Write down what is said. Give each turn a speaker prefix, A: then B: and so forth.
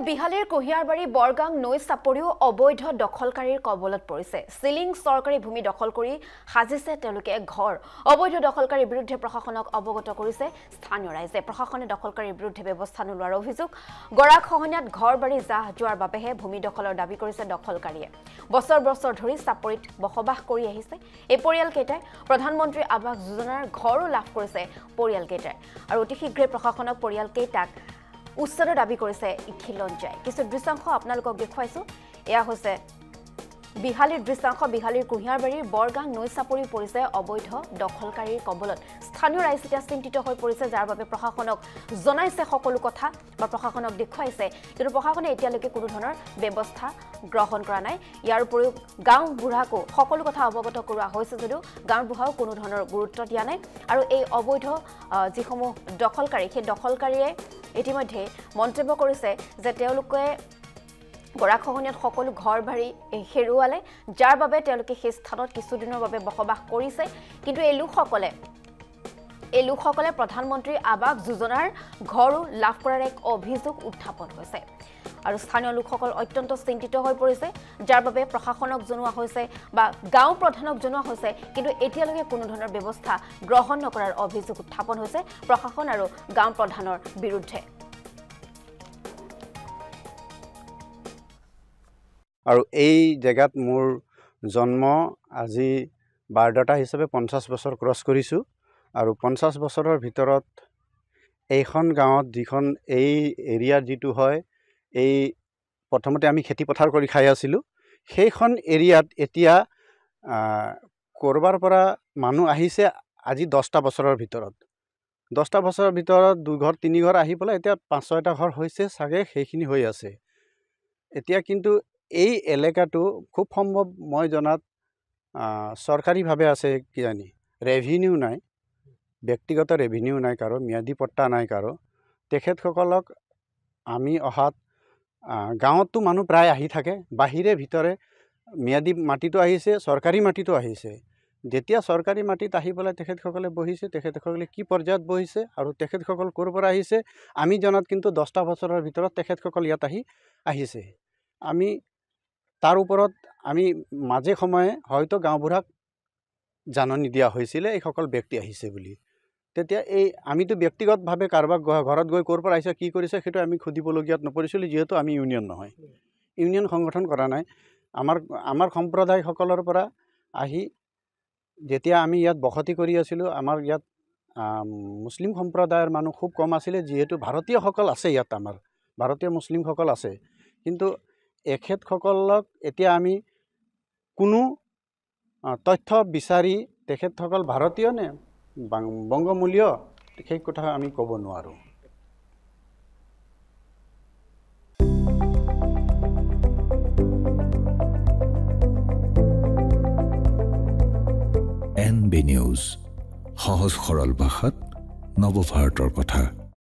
A: বিহালীৰ কহিয়াৰবাৰী বৰগাং নৈ চাপৰিও অবৈধ দখলকাৰীৰ কবলত পৰিছে। সিলিং চৰকাৰী ভূমি দখল কৰি সাজিছে তেওঁলোকে ঘৰ। অবৈধ দখলকাৰীৰ বিৰুদ্ধে প্ৰশাসনক অৱগত কৰিছে স্থানীয় ৰাইজে। প্ৰশাসনে দখলকাৰীৰ বিৰুদ্ধে ব্যৱস্থা নোলোৱাৰ অভিযোগ। গৰাখহনীয়াত ঘৰ-বাৰী জাহ যোৱাৰ বাবেহে ভূমি দখলৰ দাবী কৰিছে দখলকাৰীয়ে। বছৰ বছৰ ধৰি চাপৰিত বসবাস কৰি আহিছে এই পৰিয়ালকেইটাই। প্ৰধানমন্ত্ৰী আৱাস যোজনাৰ ঘৰো লাভ কৰিছে পৰিয়ালকেইটাই। আৰু অতি শীঘ্ৰে প্ৰশাসনক পৰিয়ালকেইটাক উচ্ছেদৰ দাবী কৰিছে খিলঞ্জাই। কিছু দৃশ্যাংশ আপোনালোকক দেখুৱাইছো। এয়া হৈছে বিহালীৰ দৃশ্যাংশ। বিহালীৰ কুহিয়াৰবাৰীৰ বৰগাং নৈ চাপৰি পৰিছে অবৈধ দখলকাৰীৰ কবলত। স্থানীয় ৰাইজ এতিয়া চিন্তিত হৈ পৰিছে, যাৰ বাবে প্ৰশাসনক জনাইছে সকলো কথা বা প্ৰশাসনক দেখুৱাইছে, কিন্তু প্ৰশাসনে এতিয়ালৈকে কোনো ধৰণৰ ব্যৱস্থা গ্ৰহণ কৰা নাই। ইয়াৰ উপৰিও গাঁও বুঢ়াকো সকলো কথা অৱগত কৰোৱা হৈছে যদিও গাঁও বুঢ়াও কোনো ধৰণৰ গুৰুত্ব দিয়া নাই। আৰু এই অবৈধ যিসমূহ দখলকাৰী, সেই দখলকাৰীয়ে ইতিমধ্যে মন্তব্য কৰিছে যে তেওঁলোকে গৰাখহনীয়াত সকলো ঘৰ-বাৰী হেৰুৱালে, যাৰ বাবে তেওঁলোকে সেই স্থানত কিছুদিনৰ বাবে বসবাস কৰিছে। কিন্তু এই লোকসকলে প্ৰধানমন্ত্ৰী আৱাস যোজনাৰ ঘৰো লাভ কৰাৰ এক অভিযোগ উত্থাপন হৈছে। আৰু স্থানীয় লোকসকল অত্যন্ত চিন্তিত হৈ পৰিছে, যাৰ বাবে প্ৰশাসনক জনোৱা হৈছে বা গাঁও প্ৰধানক জনোৱা হৈছে, কিন্তু এতিয়ালৈকে কোনো ধৰণৰ ব্যৱস্থা গ্ৰহণ নকৰাৰ অভিযোগ উত্থাপন হৈছে প্ৰশাসন আৰু গাঁও প্ৰধানৰ বিৰুদ্ধে।
B: আৰু এই জেগাত মোৰ জন্ম আজি বাৰ্ডাটা হিচাপে 50 বছৰ ক্ৰছ কৰিছোঁ। আৰু 50 বছৰৰ ভিতৰত এইখন গাঁৱত যিখন এই এৰিয়াৰ যিটো হয়, এই প্ৰথমতে আমি খেতি পথাৰ কৰি খাই আছিলোঁ, সেইখন এৰিয়াত এতিয়া ক'ৰবাৰ পৰা মানুহ আহিছে আজি 10টা বছৰৰ ভিতৰত। 10টা বছৰৰ ভিতৰত 2 ঘৰ 3 ঘৰ আহি পেলাই এতিয়া 5-6টা ঘৰ হৈছে চাগে, সেইখিনি হৈ আছে এতিয়া। কিন্তু এই এলেকাটো খুব সম্ভৱ মই জনাত চৰকাৰীভাৱে আছে কিজানি, ৰেভিনিউ নাই, ব্যক্তিগত ৰেভিনিউ নাই কাৰো, ম্যাদী পট্টা নাই কাৰো। তেখেতসকলক আমি অহাত গাঁৱততো মানুহ প্ৰায় আহি থাকে, বাহিৰে ভিতৰে ম্যাদী মাটিটো আহিছে, চৰকাৰী মাটিটো আহিছে। যেতিয়া চৰকাৰী মাটিত আহি পেলাই তেখেতসকলে বহিছে, তেখেতসকলে কি পৰ্যায়ত বহিছে আৰু তেখেতসকল ক'ৰ পৰা আহিছে আমি জনাত কিন্তু 10টা বছৰৰ ভিতৰত তেখেতসকল ইয়াত আহিছে। আমি তাৰ ওপৰত আমি মাজে সময়ে হয়তো গাঁওবুঢ়াক জাননী দিয়া হৈছিলে এইসকল ব্যক্তি আহিছে বুলি। তেতিয়া আমিতো ব্যক্তিগতভাৱে কাৰোবাক ঘৰত গৈ ক'ৰ পৰা আহিছে কি কৰিছে সেইটো আমি সুধিবলগীয়াত নপৰিছিলোঁ, যিহেতু আমি ইউনিয়ন নহয়, ইউনিয়ন সংগঠন কৰা নাই। আমাৰ সম্প্ৰদায়সকলৰ পৰা আহি যেতিয়া আমি ইয়াত বসতি কৰি আছিলোঁ, আমাৰ ইয়াত মুছলিম সম্প্ৰদায়ৰ মানুহ খুব কম আছিলে, যিহেতু ভাৰতীয়সকল আছে ইয়াত, আমাৰ ভাৰতীয় মুছলিমসকল আছে। কিন্তু এখেতসকলক এতিয়া আমি কোনো তথ্য বিচাৰি তেখেতসকল ভাৰতীয় নে বংগমূলীয় সেই কথা আমি ক'ব নোৱাৰোঁ।
C: NB নিউজ, সহজ সৰল ভাষাত নৱভাৰতৰ কথা।